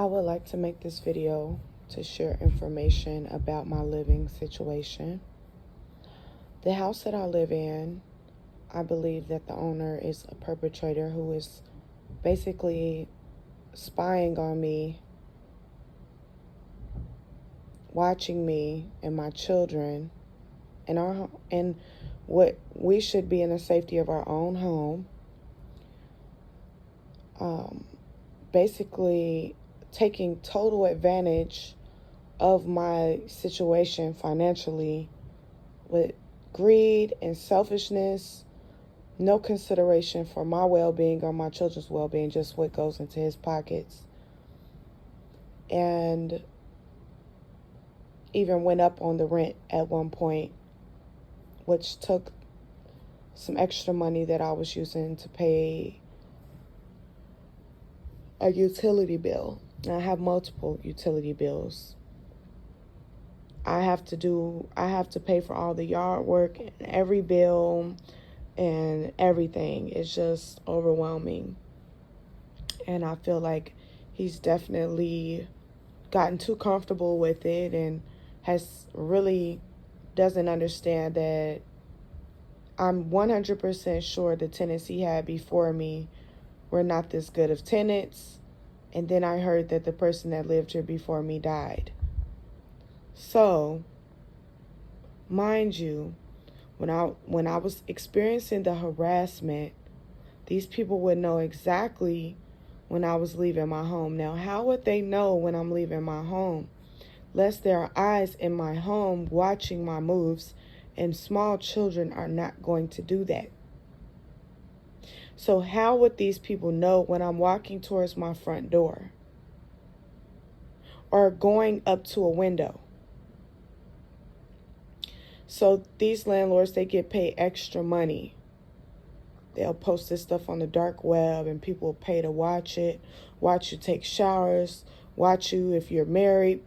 I would like to make this video to share information about my living situation. The house that I live in, I believe that the owner is a perpetrator who is basically spying on me, watching me and my children and what we should be in the safety of our own home. Basically taking total advantage of my situation financially with greed and selfishness, no consideration for my well-being or my children's well-being, just what goes into his pockets. And even went up on the rent at one point, which took some extra money that I was using to pay a utility bill. I have multiple utility bills. I have to pay for all the yard work and every bill and everything. It's just overwhelming. And I feel like he's definitely gotten too comfortable with it and doesn't understand that I'm 100% sure the tenants he had before me were not this good of tenants. And then I heard that the person that lived here before me died. So, mind you, when I was experiencing the harassment, these people would know exactly when I was leaving my home. Now, how would they know when I'm leaving my home? Lest there are eyes in my home watching my moves, and small children are not going to do that. So how would these people know when I'm walking towards my front door or going up to a window? So these landlords, they get paid extra money. They'll post this stuff on the dark web and people will pay to watch it, watch you take showers, watch you if you're married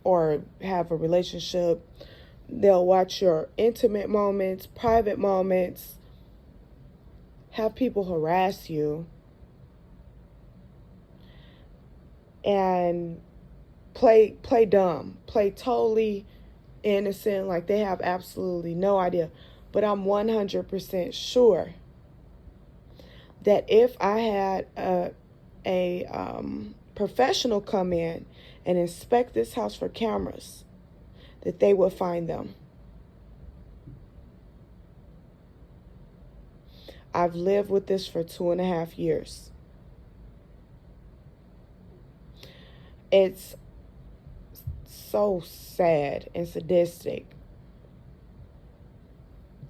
or have a relationship. They'll watch your intimate moments, private moments, have people harass you, and play dumb, play totally innocent, like they have absolutely no idea. But I'm 100% sure that if I had a professional come in and inspect this house for cameras, that they would find them. I've lived with this for 2.5 years. It's so sad and sadistic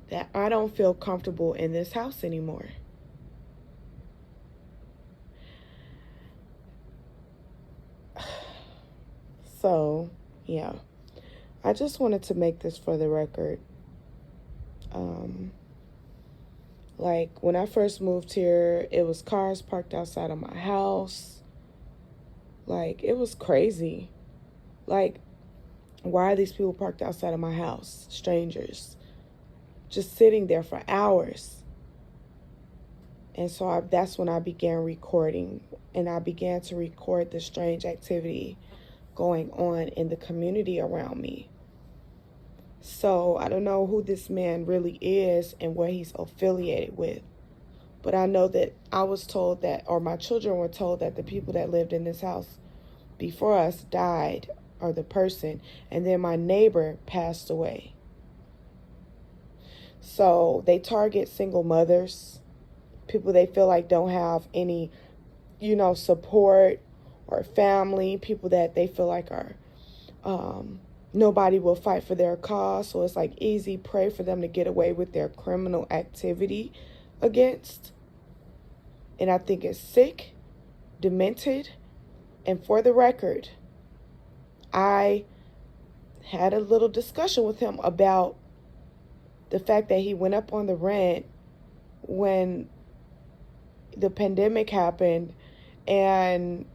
that I don't feel comfortable in this house anymore. So, yeah. I just wanted to make this for the record. Like, when I first moved here, it was cars parked outside of my house. Like, it was crazy. Like, why are these people parked outside of my house? Strangers. Just sitting there for hours. And so that's when I began recording. And I began to record the strange activity going on in the community around me. So I don't know who this man really is and what he's affiliated with. But I know that I was told that, or my children were told that the people that lived in this house before us died, or the person, and then my neighbor passed away. So they target single mothers, people they feel like don't have any, support, or family, people that they feel like are nobody will fight for their cause. So it's like easy prey for them to get away with their criminal activity against. And I think it's sick, demented. And for the record, I had a little discussion with him about the fact that he went up on the rent when the pandemic happened. And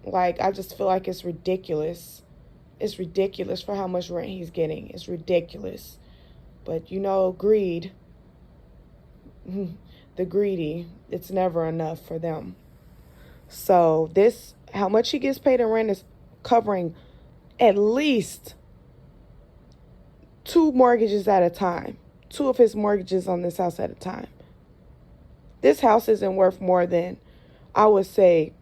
I just feel like it's ridiculous. It's ridiculous for how much rent he's getting. It's ridiculous. But, greed, the greedy, it's never enough for them. So this How much he gets paid in rent is covering at least 2 mortgages at a time. 2 of his mortgages on this house at a time. This house isn't worth more than, I would say,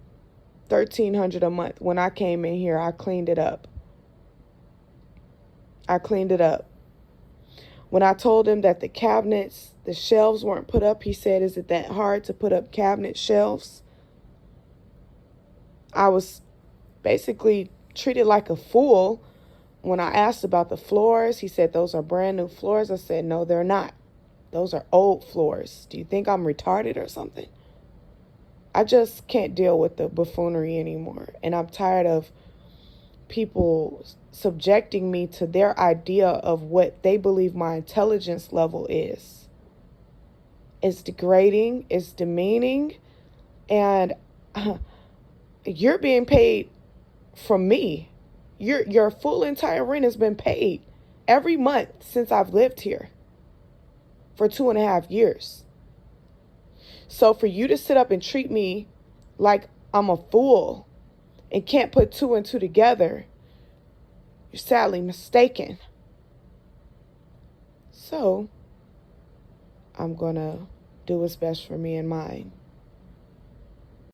$1,300 a month. When I came in here, I cleaned it up. When I told him that the cabinets, the shelves weren't put up, he said, "Is it that hard to put up cabinet shelves?" I was basically treated like a fool. When I asked about the floors, he said, "Those are brand new floors." I said, "No, they're not. Those are old floors. Do you think I'm retarded or something?" I just can't deal with the buffoonery anymore. And I'm tired of people subjecting me to their idea of what they believe my intelligence level is. It's degrading, it's demeaning, and you're being paid from me. Your full entire rent has been paid every month since I've lived here for 2.5 years. So for you to sit up and treat me like I'm a fool and can't put 2 and 2 together, you're sadly mistaken. So I'm going to do what's best for me and mine.